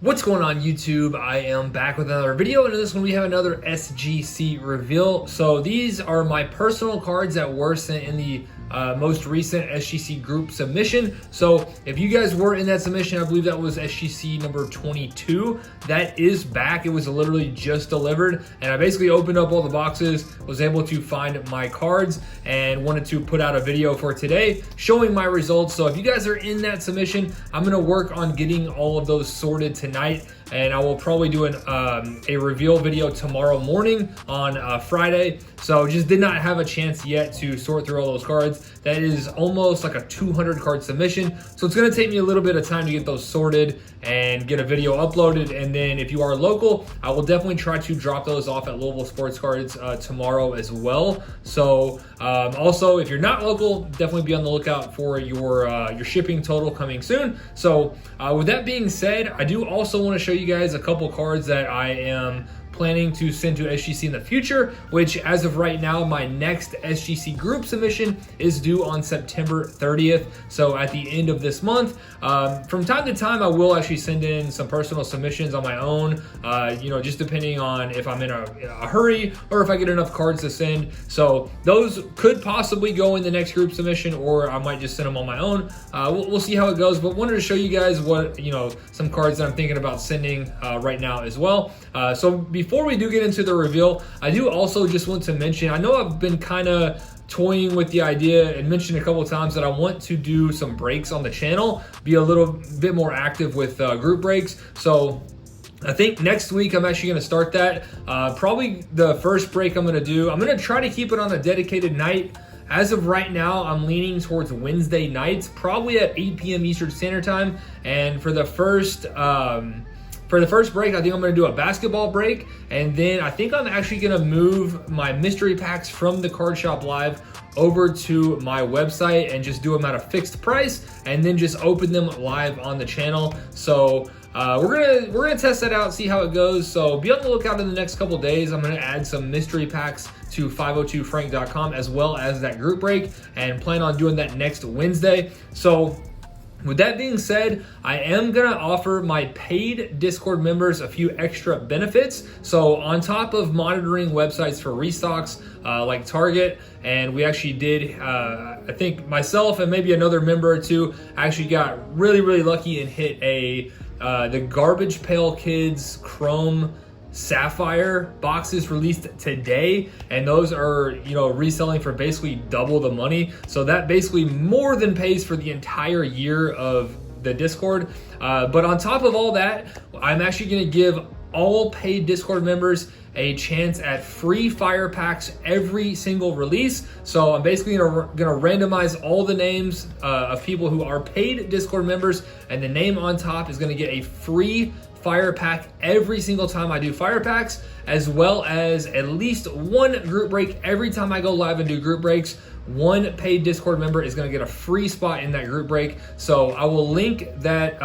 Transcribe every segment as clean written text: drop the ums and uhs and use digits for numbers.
What's going on YouTube? I am back with another video, and in this one we have another SGC reveal. So these are my personal cards that were sent in the most recent SGC group submission. So if you guys were in that submission, I believe that was SGC number 22. That is back. It was literally just delivered, and I basically opened up all the boxes, was able to find my cards, and wanted to put out a video for today showing my results. So if you guys are in that submission, I'm gonna work on getting all of those sorted tonight, and I will probably do a reveal video tomorrow morning on Friday. So just did not have a chance yet to sort through all those cards. That is almost like a 200 card submission. So it's gonna take me a little bit of time to get those sorted and get a video uploaded. And then if you are local, I will definitely try to drop those off at Louisville Sports Cards tomorrow as well. So also, if you're not local, definitely be on the lookout for your shipping total coming soon. So with that being said, I do also want to show you guys a couple cards that I am planning to send to SGC in the future, which as of right now, my next SGC group submission is due on September 30th. So at the end of this month. From time to time, I will actually send in some personal submissions on my own, just depending on if I'm in a hurry or if I get enough cards to send. So those could possibly go in the next group submission, or I might just send them on my own. We'll see how it goes, but wanted to show you guys what, some cards that I'm thinking about sending right now as well. So before we do get into the reveal, I do also just want to mention, I know I've been kind of toying with the idea and mentioned a couple of times that I want to do some breaks on the channel, be a little bit more active with group breaks. So I think next week I'm actually going to start that. Probably the first break I'm going to try to keep it on a dedicated night. As of right now, I'm leaning towards Wednesday nights, probably at 8 p.m. Eastern Standard Time. And for the first break, I think I'm going to do a basketball break, and then I think I'm actually going to move my mystery packs from the Card Shop Live over to my website and just do them at a fixed price, and then just open them live on the channel. So we're gonna test that out, see how it goes. So be on the lookout in the next couple days. I'm gonna add some mystery packs to 502frank.com as well as that group break, and plan on doing that next Wednesday. So with that being said, I am gonna offer my paid Discord members a few extra benefits. So on top of monitoring websites for restocks like Target, and we actually did, I think myself and maybe another member or two actually got really lucky and hit the Garbage Pail Kids Chrome Sapphire boxes released today, and those are reselling for basically double the money. So that basically more than pays for the entire year of the Discord. But on top of all that, I'm actually going to give all paid Discord members a chance at free fire packs every single release. So I'm basically gonna randomize all the names of people who are paid Discord members, and the name on top is gonna get a free fire pack every single time I do fire packs, as well as at least one group break every time I go live and do group breaks. One paid Discord member is going to get a free spot in that group break. So I will link that.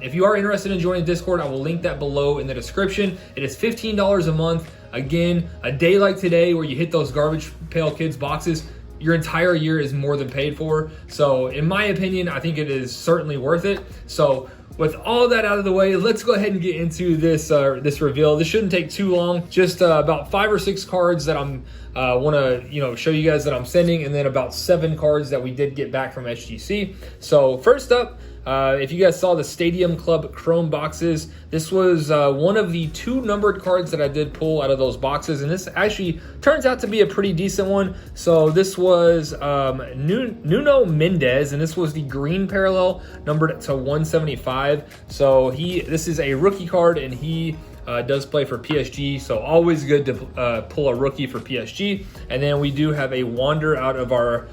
If you are interested in joining Discord, I will link that below in the description. It is $15 a month. Again, a day like today where you hit those Garbage Pail Kids boxes, your entire year is more than paid for. So in my opinion, I think it is certainly worth it. So with all that out of the way, let's go ahead and get into this reveal. This shouldn't take too long. Just about 5 or 6 cards that I'm want to show you guys that I'm sending, and then about 7 cards that we did get back from SGC. So first up, if you guys saw the Stadium Club Chrome boxes, this was one of the 2 numbered cards that I did pull out of those boxes, and this actually turns out to be a pretty decent one. So this was Nuno Mendez, and this was the green parallel, numbered to 175. So this is a rookie card, and he does play for PSG, so always good to pull a rookie for PSG. And then we do have a Wander out of our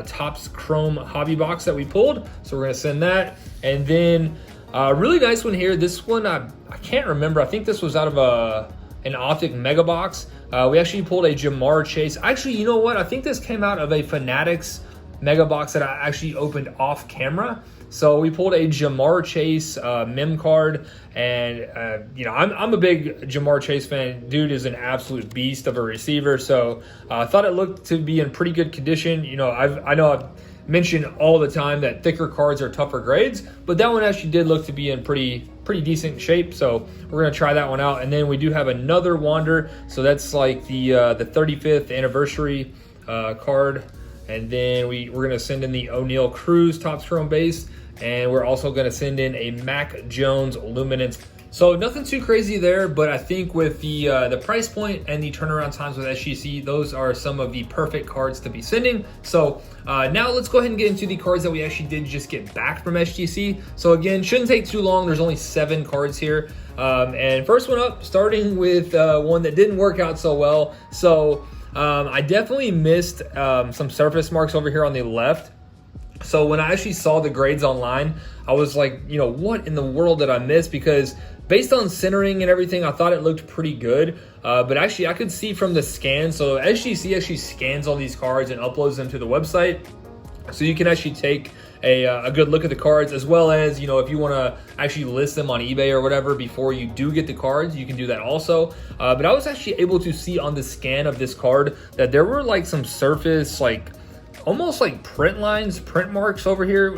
Topps Chrome hobby box that we pulled, so we're gonna send that. And then really nice one here. This one I can't remember. I think this was out of an Optic Mega Box. We actually pulled a Jamar Chase. Actually, you know what? I think this came out of a Fanatics Mega Box that I actually opened off camera. So we pulled a Jamar Chase mem card, and I'm a big Jamar Chase fan. Dude is an absolute beast of a receiver. So I thought it looked to be in pretty good condition. I know I've mention all the time that thicker cards are tougher grades, but that one actually did look to be in pretty decent shape, so we're gonna try that one out. And then we do have another Wander, so that's like the 35th anniversary card. And then we're gonna send in the O'Neal Cruz Topps Chrome base, and we're also gonna send in a Mac Jones Luminance. So nothing too crazy there, but I think with the price point and the turnaround times with SGC, those are some of the perfect cards to be sending. So now let's go ahead and get into the cards that we actually did just get back from SGC. So again, shouldn't take too long. There's only 7 cards here. And first one up, starting with one that didn't work out so well. So I definitely missed some surface marks over here on the left. So when I actually saw the grades online, I was like, you know, what in the world did I miss? Because based on centering and everything, I thought it looked pretty good. But actually, I could see from the scan. So SGC actually scans all these cards and uploads them to the website. So you can actually take a good look at the cards, as well as, you know, if you want to actually list them on eBay or whatever before you do get the cards, you can do that also. But I was actually able to see on the scan of this card that there were like some surface, like almost like print lines, print marks over here.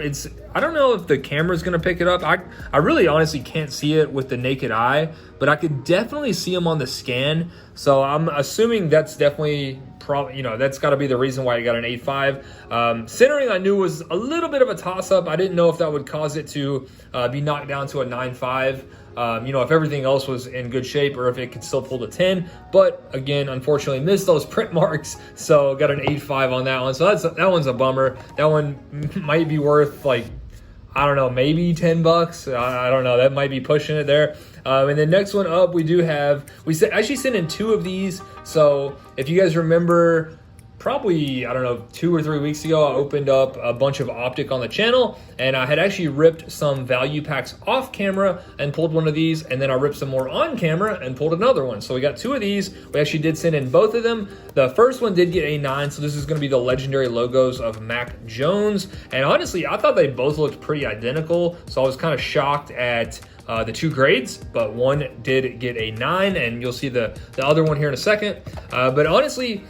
I don't know if the camera's gonna pick it up. I really honestly can't see it with the naked eye, but I could definitely see them on the scan. So I'm assuming that's definitely that's got to be the reason why I got an 8.5. Centering I knew was a little bit of a toss-up. I didn't know if that would cause it to be knocked down to a 9.5. If everything else was in good shape, or if it could still pull to 10. But again, unfortunately missed those print marks, so got an 8.5 on that one. So that one's a bummer. That one might be worth, like, I don't know, maybe $10. I don't know. That might be pushing it there. And then next one up, we actually sent in 2 of these. So if you guys remember, probably, I don't know, 2 or 3 weeks ago, I opened up a bunch of Optic on the channel, and I had actually ripped some value packs off camera and pulled one of these, and then I ripped some more on camera and pulled another one. So we got 2 of these. We actually did send in both of them. The first one did get a 9, so this is going to be the legendary logos of Mac Jones. And honestly, I thought they both looked pretty identical, so I was kind of shocked at the 2 grades, but one did get a 9, and you'll see the other one here in a second. But honestly,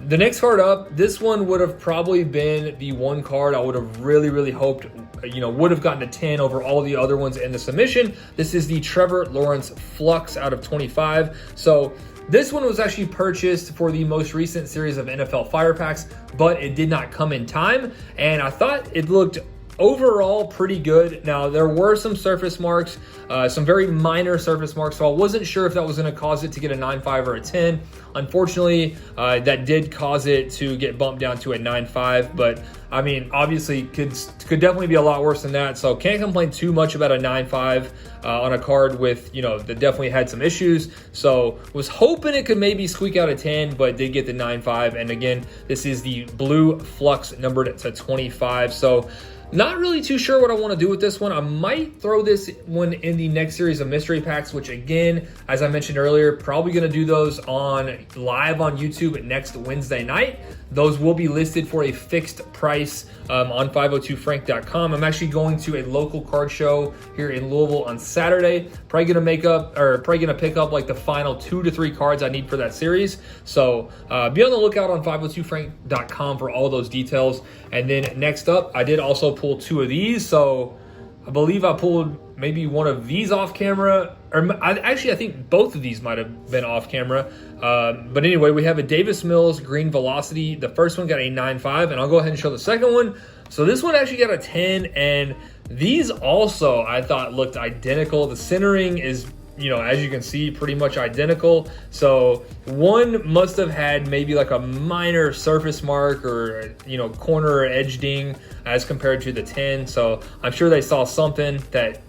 the next card up, this one would have probably been the one card I would have really hoped, would have gotten a 10 over all the other ones in the submission. This is the Trevor Lawrence Flux out of 25. So this one was actually purchased for the most recent series of NFL Fire Packs, but it did not come in time, and I thought it looked overall pretty good. Now, there were some surface marks, some very minor surface marks, so I wasn't sure if that was going to cause it to get a 9.5 or a 10. Unfortunately, that did cause it to get bumped down to a 9.5, but I mean, obviously could definitely be a lot worse than that, so can't complain too much about a 9.5 on a card with, that definitely had some issues. So was hoping it could maybe squeak out a 10, but did get the 9.5. And again, this is the blue Flux numbered to 25. So not really too sure what I want to do with this one. I might throw this one in the next series of mystery packs, which again, as I mentioned earlier, probably going to do those live on YouTube next Wednesday night. Those will be listed for a fixed price on 502frank.com. I'm actually going to a local card show here in Louisville on Saturday. Probably going to pick up like the final 2 to 3 cards I need for that series. So be on the lookout on 502frank.com for all those details. And then next up, I did also pull 2 of these. So I believe I pulled maybe one of these off camera, or I think both of these might have been off camera. But anyway, we have a Davis Mills Green Velocity. The first one got a 9.5, and I'll go ahead and show the second one. So this one actually got a 10, and these also I thought looked identical. The centering is, as you can see, pretty much identical. So one must have had maybe like a minor surface mark or, corner or edge ding as compared to the 10. So I'm sure they saw something that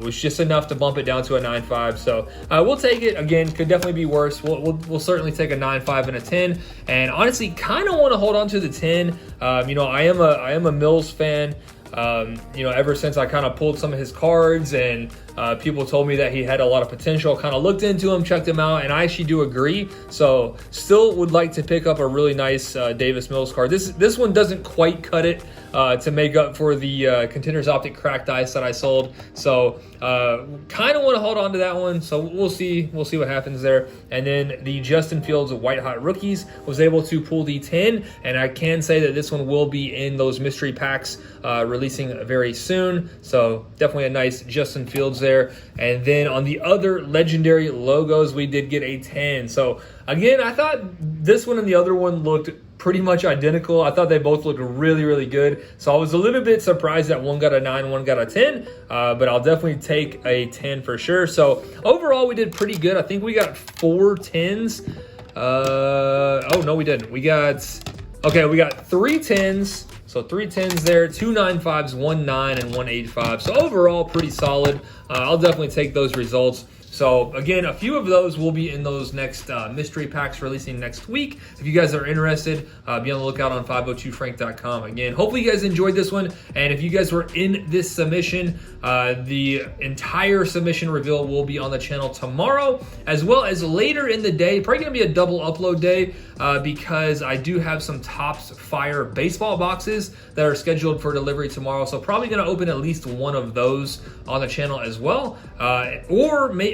was just enough to bump it down to a 9.5. So we'll take it. Again, could definitely be worse. We'll certainly take a 9.5 and a 10. And honestly, kind of want to hold on to the 10. I am a Mills fan. Ever since I kind of pulled some of his cards, and People told me that he had a lot of potential. Kind of looked into him, checked him out, and I actually do agree. So still would like to pick up a really nice Davis Mills card. This one doesn't quite cut it to make up for the Contenders Optic cracked ice that I sold. So kind of want to hold on to that one. So we'll see what happens there. And then the Justin Fields White Hot Rookies was able to pull the 10, and I can say that this one will be in those mystery packs releasing very soon. So definitely a nice Justin Fields there. And then on the other legendary logos, we did get a 10. So again, I thought this one and the other one looked pretty much identical. I thought they both looked really, really good. So I was a little bit surprised that one got a 9, one got a 10, but I'll definitely take a 10 for sure. So overall, we did pretty good. I think we got 4 10s. Oh, no, we didn't. We got 3 10s. So 3 10s there, 2 9.5s, 1 9, and 1 8.5. So overall, pretty solid. I'll definitely take those results. So again, a few of those will be in those next mystery packs releasing next week. If you guys are interested, be on the lookout on 502frank.com. Again, hopefully you guys enjoyed this one. And if you guys were in this submission, the entire submission reveal will be on the channel tomorrow, as well as later in the day. Probably going to be a double upload day because I do have some Topps Fire baseball boxes that are scheduled for delivery tomorrow. So probably going to open at least one of those on the channel as well.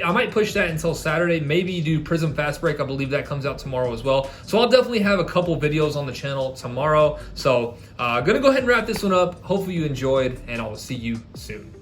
I might push that until Saturday, maybe do Prism Fast Break. I believe that comes out tomorrow as well. So I'll definitely have a couple videos on the channel tomorrow. So gonna go ahead and wrap this one up. Hopefully you enjoyed, and I'll see you soon.